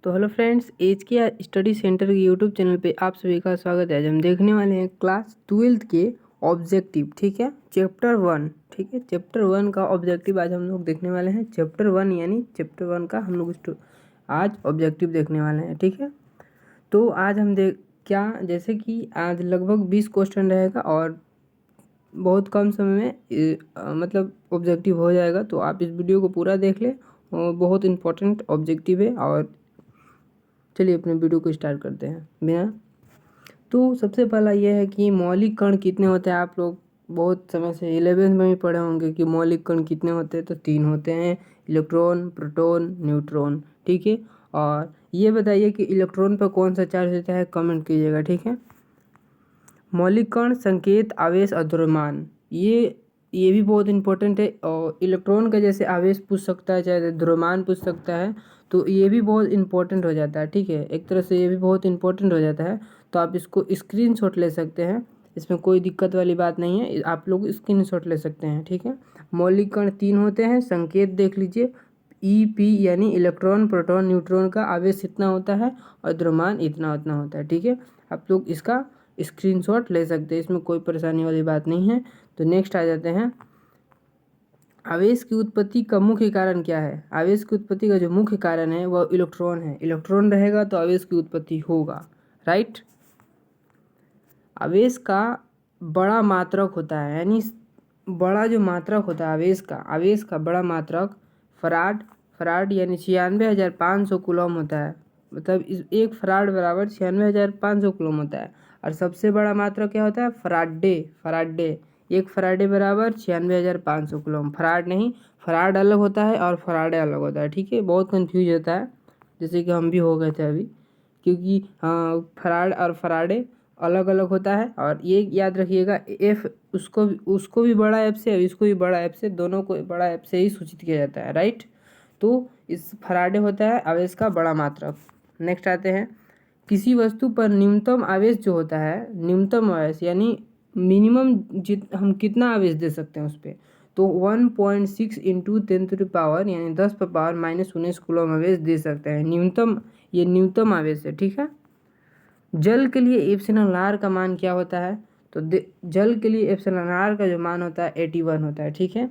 तो hello friends, as के study centre के यूट्यूब चैनल पे आप सभी का स्वागत है। आज हम देखने वाले हैं क्लास 12th के ऑब्जेक्टिव। ठीक है, चैप्टर 1। ठीक है, चैप्टर 1 का ऑब्जेक्टिव आज हम लोग देखने वाले हैं। चैप्टर 1 यानी चैप्टर 1 का हम लोग आज ऑब्जेक्टिव देखने वाले हैं। ठीक है, तो आज हम जैसे कि आज लगभग 20 क्वेश्चन रहेगा और बहुत कम समय में मतलब ऑब्जेक्टिव हो जाएगा। तो आप इस वीडियो को पूरा देख लें और बहुत इंपॉर्टेंट ऑब्जेक्टिव है। और चलिए अपने वीडियो को स्टार्ट करते हैं बिना। तो सबसे पहला यह है कि मौलिक कण कितने होते हैं। आप लोग बहुत समय से 11th में भी पढ़े होंगे कि मौलिक कण कितने होते हैं। तो 3 होते हैं, इलेक्ट्रॉन, प्रोटॉन, न्यूट्रॉन। ठीक है, और ये बताइए कि इलेक्ट्रॉन पर कौन सा चार्ज होता है, कमेंट कीजिएगा। ठीक है, मौलिक कण, संकेत, आवेश और द्रव्यमान, ये भी बहुत इंपॉर्टेंट है। और इलेक्ट्रॉन का जैसे आवेश पूछ सकता है, चाहे द्रव्यमान पूछ सकता है, तो ये भी बहुत इंपॉर्टेंट हो जाता है। ठीक है, एक तरह से ये भी बहुत इंपॉर्टेंट हो जाता है। तो आप इसको स्क्रीनशॉट ले सकते हैं, इसमें कोई दिक्कत वाली बात नहीं है, आप लोग स्क्रीनशॉट ले सकते हैं। ठीक है, मौलिक कण 3 होते हैं। संकेत देख लीजिए, ई यानी इलेक्ट्रॉन, प्रोटॉन, न्यूट्रॉन का आवेश इतना होता है और द्रव्यमान इतना उतना होता है। ठीक है, आप लोग इसका स्क्रीनशॉट ले सकते हैं, इसमें कोई परेशानी वाली बात नहीं है। तो नेक्स्ट आ जाते हैं, आवेश की उत्पत्ति का मुख्य कारण क्या है। आवेश की उत्पत्ति का जो मुख्य कारण है वह इलेक्ट्रॉन है। इलेक्ट्रॉन रहेगा तो आवेश की उत्पत्ति होगा, राइट। आवेश का बड़ा मात्रक होता है, यानी बड़ा जो मात्रक होता है आवेश का बड़ा मात्रक फराड यानी 96,500 कूलम होता है। मतलब इस एक फराड बराबर 96,500 कूलम होता है। और सबसे बड़ा मात्रक क्या होता है, फराडे। एक फराडे बराबर 96,500 कूलम। फराड नहीं, फराड अलग होता है और फराडे अलग होता है। ठीक है, बहुत कंफ्यूज होता है, जैसे कि हम भी हो गए थे अभी, क्योंकि हाँ, फराड और फराडे अलग अलग होता है। और ये याद रखिएगा, एफ उसको भी बड़ा एफ से और इसको भी बड़ा एफ से, दोनों को बड़ा एफ से ही सूचित किया जाता है, राइट। तो इस फराडे होता है आवेश का बड़ा मात्रक। नेक्स्ट आते हैं, किसी वस्तु पर न्यूनतम आवेश जो होता है, न्यूनतम आवेश यानी मिनिमम हम कितना आवेश दे सकते हैं उस पर, तो 1.6 इंटू 10⁻, यानी 10⁻⁻19 कूलम आवेश दे सकते हैं न्यूनतम। ये न्यूनतम आवेश है। ठीक है, जल के लिए एप्सिलॉन आर का मान क्या होता है, तो जल के लिए एप्सिलॉन आर का जो मान होता है 81 होता है। ठीक है,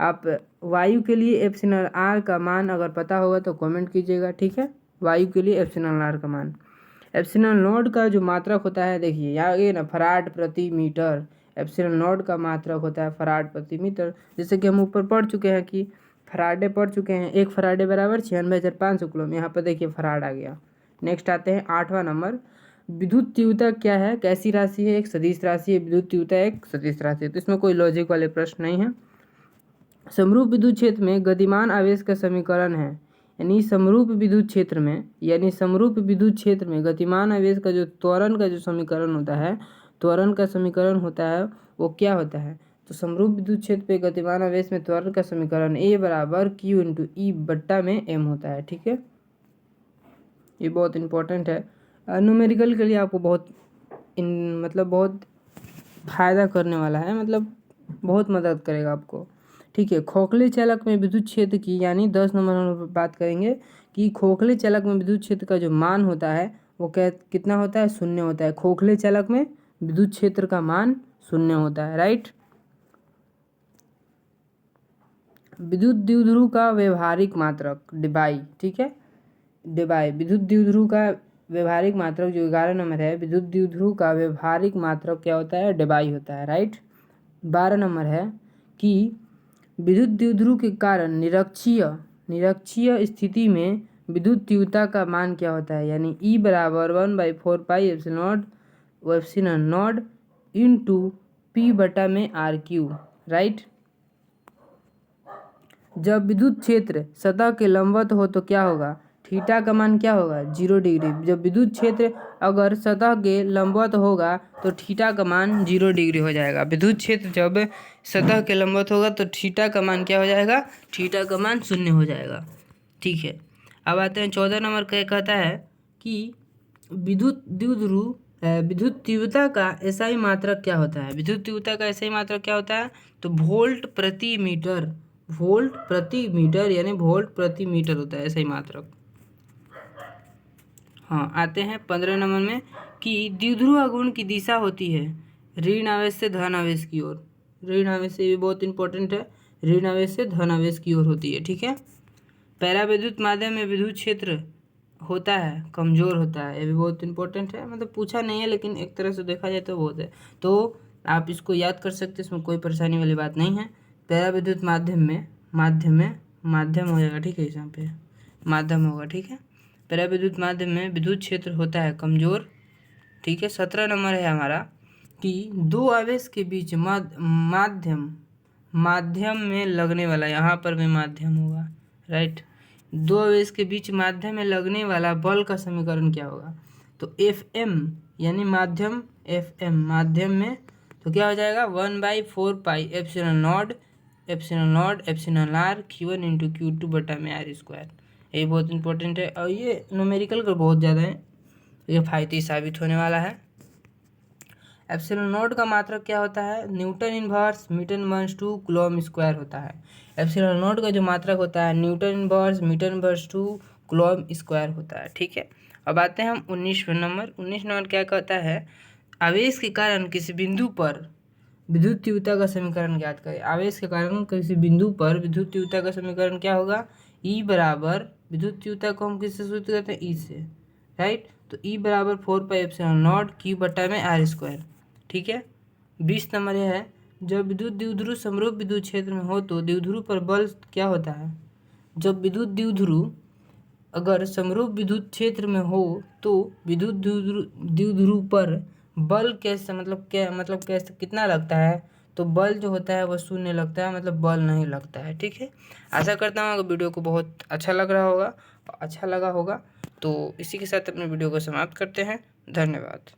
आप वायु के लिए एप्सिलॉन आर का मान अगर पता होगा तो कमेंट कीजिएगा। ठीक है, वायु के लिए एप्सिलॉन आर का मान। एप्सिलॉन नॉट का जो मात्रक होता है, देखिए यहाँ ये ना, फराड प्रति मीटर। एप्सिलॉन नॉट का मात्रक होता है फराड प्रति मीटर। जैसे कि हम ऊपर पढ़ चुके हैं कि फराडे पढ़ चुके हैं, एक फराडे बराबर 96,500 कूलम। यहाँ पर देखिए फराड आ गया। नेक्स्ट आते हैं 8वां नंबर, विद्युत तीव्रता क्या है, कैसी राशि है, एक सदिश राशि है। विद्युत तीव्रता एक सदिश राशि है, तो इसमें कोई लॉजिक वाले प्रश्न नहीं है। समरूप विद्युत क्षेत्र में गतिमान आवेश का समीकरण है, यानी समरूप विद्युत क्षेत्र में गतिमान आवेश का जो त्वरण का जो समीकरण होता है, त्वरण का समीकरण होता है, वो क्या होता है, तो समरूप विद्युत क्षेत्र पे गतिमान आवेश में त्वरण का समीकरण A बराबर Q इंटू ई बट्टा में M होता है। ठीक है, ये बहुत इंपॉर्टेंट है, न्यूमेरिकल के लिए आपको बहुत मतलब बहुत फ़ायदा करने वाला है, मतलब बहुत मदद करेगा आपको। ठीक है, खोखले चालक में विद्युत क्षेत्र की, यानी 10 नंबर हम बात करेंगे कि खोखले चालक में विद्युत क्षेत्र का जो मान होता है वो कितना होता है, 0 होता है। खोखले चालक में विद्युत क्षेत्र का मान 0 होता है, राइट। विद्युत द्विध्रुव का व्यवहारिक मात्रक डिबाई। ठीक है, डिबाई विद्युत द्विध्रुव का व्यवहारिक मात्रक जो 11 नंबर है, विद्युत द्विध्रुव का व्यवहारिक मात्रक क्या होता है, डिबाई होता है, राइट। 12 नंबर है कि विद्युत द्विध्रुव के कारण निरक्षीय स्थिति में विद्युत तीव्रता का मान क्या होता है, यानी E बराबर 1/4 एप्सिलॉन नॉट इंटू P बटा में RQ, राइट। जब विद्युत क्षेत्र सतह के लंबवत हो तो क्या होगा, थीटा का मान क्या होगा, 0 डिग्री। जब विद्युत क्षेत्र अगर सतह के लंबवत होगा तो थीटा का मान 0 डिग्री हो जाएगा। विद्युत क्षेत्र जब सतह के लंबवत होगा तो थीटा का मान क्या हो जाएगा, थीटा का मान 0 हो जाएगा। ठीक है, अब आते हैं 14 नंबर का, कहता है कि विद्युत द्विध्रुव विद्युत तीव्रता का एसआई मात्रक क्या होता है। विद्युत तीव्रता का एसआई मात्रक क्या होता है, तो वोल्ट प्रति मीटर यानी वोल्ट प्रति मीटर होता है एसआई मात्रक। हाँ, आते हैं 15 नंबर में कि द्विध्रुव आघूर्ण की दिशा होती है ऋण आवेश से धन आवेश की ओर। ऋण आवेश से, ये बहुत इंपॉर्टेंट है, ऋण आवेश से धन आवेश की ओर होती है, ठीक है। पैराविद्युत माध्यम में विद्युत क्षेत्र होता है कमजोर होता है, ये भी बहुत इंपॉर्टेंट है, मतलब पूछा नहीं है लेकिन एक तरह से देखा जाए तो बहुत है, तो आप इसको याद कर सकते हैं, इसमें कोई परेशानी वाली बात नहीं है। पैराविद्युत माध्यम हो जाएगा, ठीक है, यहाँ पे माध्यम होगा, ठीक है। पैराविद्युत माध्यम में विद्युत क्षेत्र होता है कमजोर, ठीक है। 17 नंबर है हमारा कि दो आवेश के बीच माध्यम में लगने वाला, यहाँ पर भी माध्यम होगा, राइट। दो आवेश के बीच माध्यम में लगने वाला बल का समीकरण क्या होगा? तो Fm यानी माध्यम, Fm माध्यम में, तो क्या हो जाएगा 1/4 epsilon naught epsilon r Q1 into Q2 बटा में r²। ये बहुत इंपॉर्टेंट है और ये न्यूमेरिकल का बहुत ज़्यादा है, ये फायदे साबित होने वाला है। एप्सिलॉन नॉट का मात्रक क्या होता है? न्यूटन इनवर्स मीटर/2 कूलम स्क्वायर होता है। एप्सिलॉन नॉट का जो मात्रक होता है न्यूटन इनवर्स मीटर/2 कूलम स्क्वायर होता है, ठीक है। अब आते हैं हम 19 नंबर क्या कहता है? आवेश के कारण किसी बिंदु पर विद्युत तीव्रता का समीकरण ज्ञात करें। आवेश के कारण किसी बिंदु पर विद्युत तीव्रता का समीकरण क्या होगा? E बराबर, विद्युत तीव्रता को हम किससे सूचित करते हैं? E से, राइट। तो E बराबर 4πε0 Q बटा में r², ठीक है। 20 नंबर यह है, जब विद्युत द्विध्रुव समरूप विद्युत क्षेत्र में हो तो द्विध्रुव पर बल क्या होता है? जब विद्युत द्विध्रुव अगर समरूप विद्युत क्षेत्र में हो तो विद्युत द्विध्रुव पर बल कैसे, मतलब कैसे, कितना लगता है? तो बल जो होता है वो शून्य लगता है, मतलब बल नहीं लगता है, ठीक है। आशा करता हूँ वीडियो को बहुत अच्छा लगा होगा, तो इसी के साथ अपने वीडियो को समाप्त करते हैं। धन्यवाद।